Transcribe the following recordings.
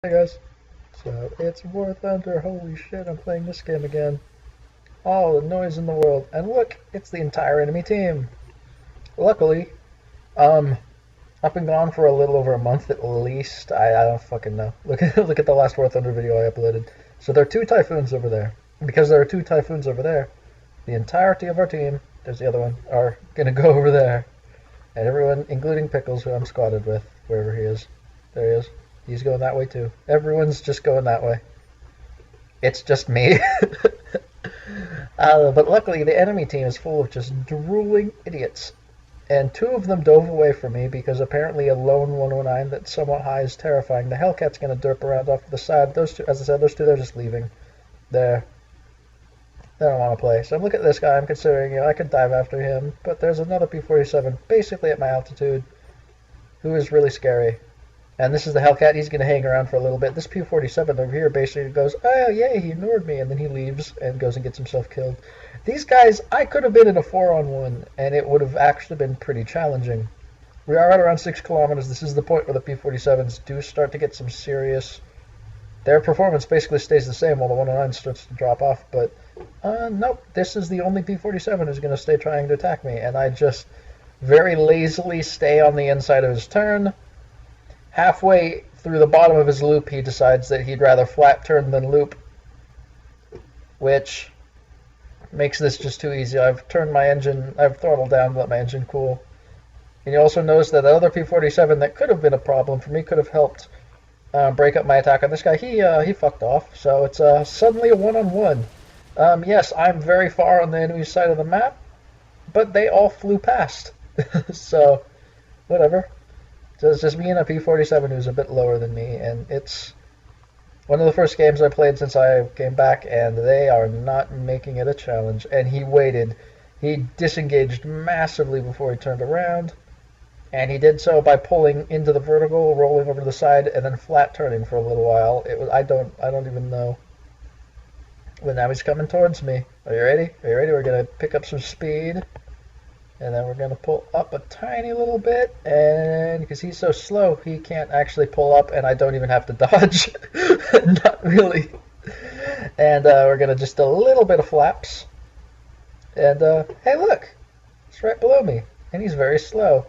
Hey guys, so it's War Thunder. Holy shit, I'm playing this game again. All the noise in the world, and look, it's the entire enemy team. Luckily, um, I've been gone for a little over a month at least. I don't fucking know. Look at the last War Thunder video I uploaded. So there are two typhoons over there. Because there are two typhoons over there, the entirety of our team, there's the other one, are gonna go over there. And everyone, including Pickles, who I'm squatted with, wherever he is. There he is. He's going that way too. Everyone's just going that way. It's just me. But luckily, the enemy team is full of just drooling idiots. And two of them dove away from me because apparently a lone 109 that's somewhat high is terrifying. The Hellcat's going to derp around off to the side. Those two, as I said, those two, they're just leaving. They don't want to play. So look at this guy. I'm considering, I could dive after him. But there's another P-47 basically at my altitude who is really scary. And this is the Hellcat. He's going to hang around for a little bit. This P-47 over here basically goes, oh, yeah, he ignored me. And then he leaves and goes and gets himself killed. These guys, I could have been in a 4-on-1, and it would have actually been pretty challenging. We are at around 6 kilometers. This is the point where the P-47s do start to get some serious... Their performance basically stays the same while the 109 starts to drop off. But, nope, this is the only P-47 who's going to stay trying to attack me. And I just very lazily stay on the inside of his turn. Halfway through the bottom of his loop, he decides that he'd rather flat turn than loop, which makes this just too easy. I've turned my engine, I've throttled down to let my engine cool. And you also notice that the other P-47 that could have been a problem for me could have helped break up my attack on this guy. He fucked off, so it's suddenly a one-on-one. Yes, I'm very far on the enemy side of the map, but they all flew past. So, whatever. So it's just me and a P-47 who's a bit lower than me, and it's one of the first games I played since I came back, and they are not making it a challenge. And he waited. He disengaged massively before he turned around, and he did so by pulling into the vertical, rolling over to the side, and then flat turning for a little while. It was I don't even know. But now he's coming towards me. Are you ready? Are you ready? We're gonna pick up some speed. And then we're going to pull up a tiny little bit, and because he's so slow, he can't actually pull up, and I don't even have to dodge. Not really. And we're going to just a little bit of flaps. And, hey, look. It's right below me, and he's very slow.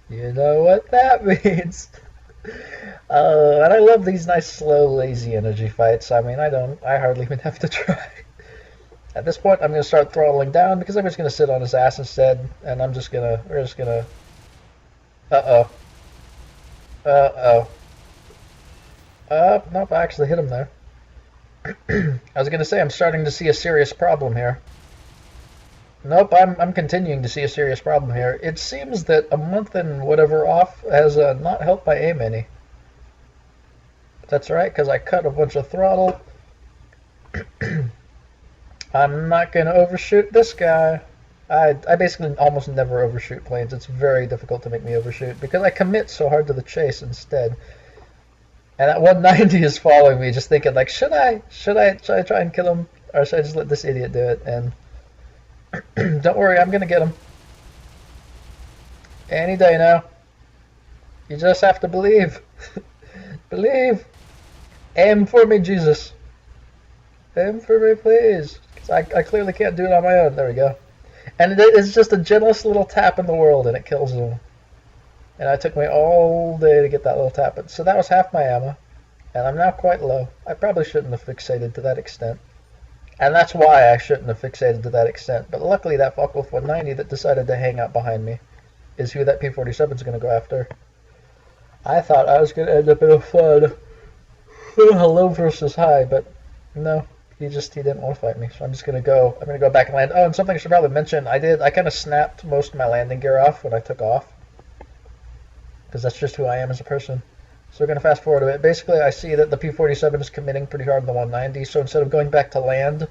You know what that means. And I love these nice, slow, lazy energy fights. I mean, I hardly even have to try. At this point, I'm going to start throttling down because I'm just going to sit on his ass instead, and we're just going to, nope, I actually hit him there. I was going to say I'm starting to see a serious problem here. Nope, I'm continuing to see a serious problem here. It seems that a month and whatever off has not helped my aim any. That's right, because I cut a bunch of throttle. I'm not going to overshoot this guy. I basically almost never overshoot planes. It's very difficult to make me overshoot because I commit so hard to the chase instead. And that 190 is following me, just thinking like, should I try and kill him, or should I just let this idiot do it? And don't worry, I'm going to get him. Any day now. You just have to believe. Believe. Aim for me, Jesus. Aim for me, please. I clearly can't do it on my own. There we go. And it's just the gentlest little tap in the world, and it kills him. And I took me all day to get that little tap. So that was half my ammo, and I'm now quite low. I probably shouldn't have fixated to that extent. And that's why I shouldn't have fixated to that extent. But luckily that Focke-Wulf 190 that decided to hang out behind me is who that P-47 is going to go after. I thought I was going to end up in a flood. Low versus high, but no. He didn't want to fight me, so I'm going to go back and land. Oh, and something I should probably mention, I kind of snapped most of my landing gear off when I took off, because that's just who I am as a person. So we're going to fast forward a bit. Basically, I see that the P-47 is committing pretty hard to the 190, so instead of going back to land,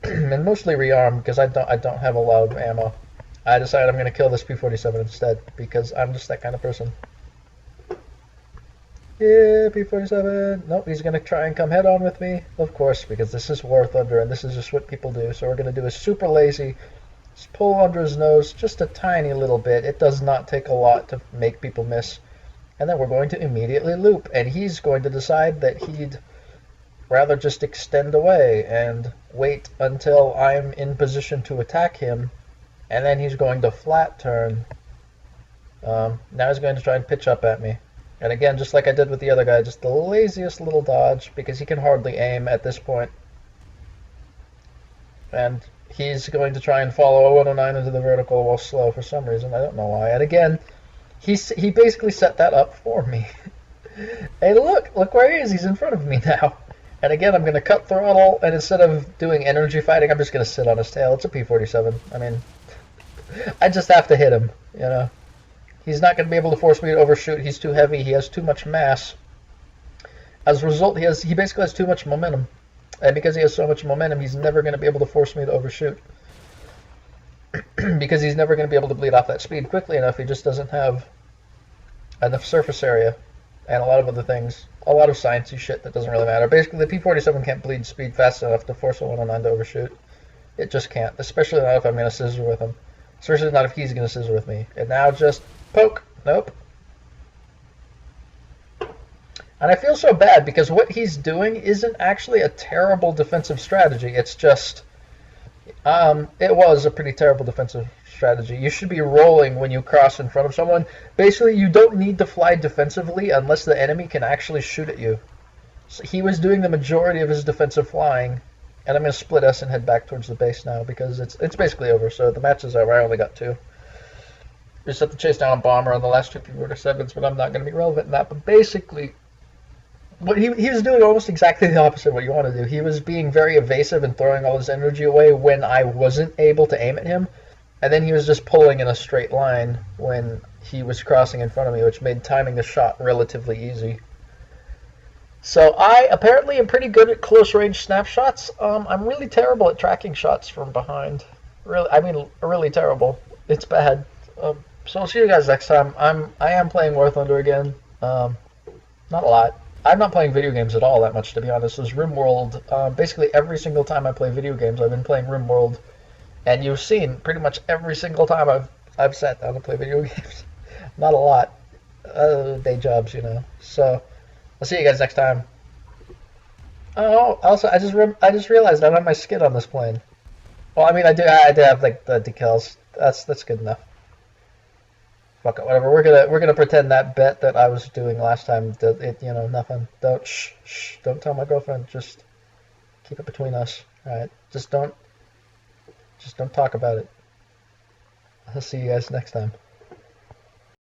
and mostly rearm, because I don't have a lot of ammo, I decided I'm going to kill this P-47 instead, because I'm just that kind of person. Yeah, P-47. Nope, he's going to try and come head on with me. Of course, because this is War Thunder, and this is just what people do. So we're going to do a super lazy, just pull under his nose just a tiny little bit. It does not take a lot to make people miss. and then we're going to immediately loop, and he's going to decide that he'd rather just extend away and wait until I'm in position to attack him, and then he's going to flat turn. Now he's going to try and pitch up at me. And again, just like I did with the other guy, just the laziest little dodge, because he can hardly aim at this point. And he's going to try and follow a 109 into the vertical while slow for some reason. I don't know why. And again, he basically set that up for me. Hey, look where he is. He's in front of me now. And again, I'm going to cut throttle, and instead of doing energy fighting, I'm just going to sit on his tail. It's a P-47. I mean, I just have to hit him, you know. He's not going to be able to force me to overshoot. He's too heavy. He has too much mass. As a result, he basically has too much momentum. And because he has so much momentum, he's never going to be able to force me to overshoot. Because he's never going to be able to bleed off that speed quickly enough. He just doesn't have enough surface area and a lot of other things. A lot of sciencey shit that doesn't really matter. Basically, the P-47 can't bleed speed fast enough to force a 109 to overshoot. It just can't. Especially not if I'm going to scissor with him. Especially not if he's going to scissor with me. And now just poke. Nope. And I feel so bad because what he's doing isn't actually a terrible defensive strategy. It's just, it was a pretty terrible defensive strategy. You should be rolling when you cross in front of someone. Basically, you don't need to fly defensively unless the enemy can actually shoot at you. So he was doing the majority of his defensive flying. And I'm going to split S and head back towards the base now because it's basically over. So the match is over. I only got 2. Just have to chase down a bomber on the last 2 P-47s, but I'm not going to be relevant in that. But basically, what he was doing almost exactly the opposite of what you want to do. He was being very evasive and throwing all his energy away when I wasn't able to aim at him. And then he was just pulling in a straight line when he was crossing in front of me, which made timing the shot relatively easy. So I apparently am pretty good at close-range snapshots. I'm really terrible at tracking shots from behind. Really terrible. It's bad. So I'll see you guys next time. I am playing War Thunder again. Not a lot. I'm not playing video games at all that much, to be honest. This RimWorld, basically every single time I play video games, I've been playing RimWorld, and you've seen pretty much every single time I've sat down to play video games. Not a lot. Day jobs, you know. So I'll see you guys next time. Oh, also, I just realized I don't have my skid on this plane. Well, I mean, I do have like the decals. That's good enough. Fuck it, whatever. We're gonna pretend that bet that I was doing last time nothing. Don't tell my girlfriend. Just keep it between us. All right. Just don't talk about it. I'll see you guys next time.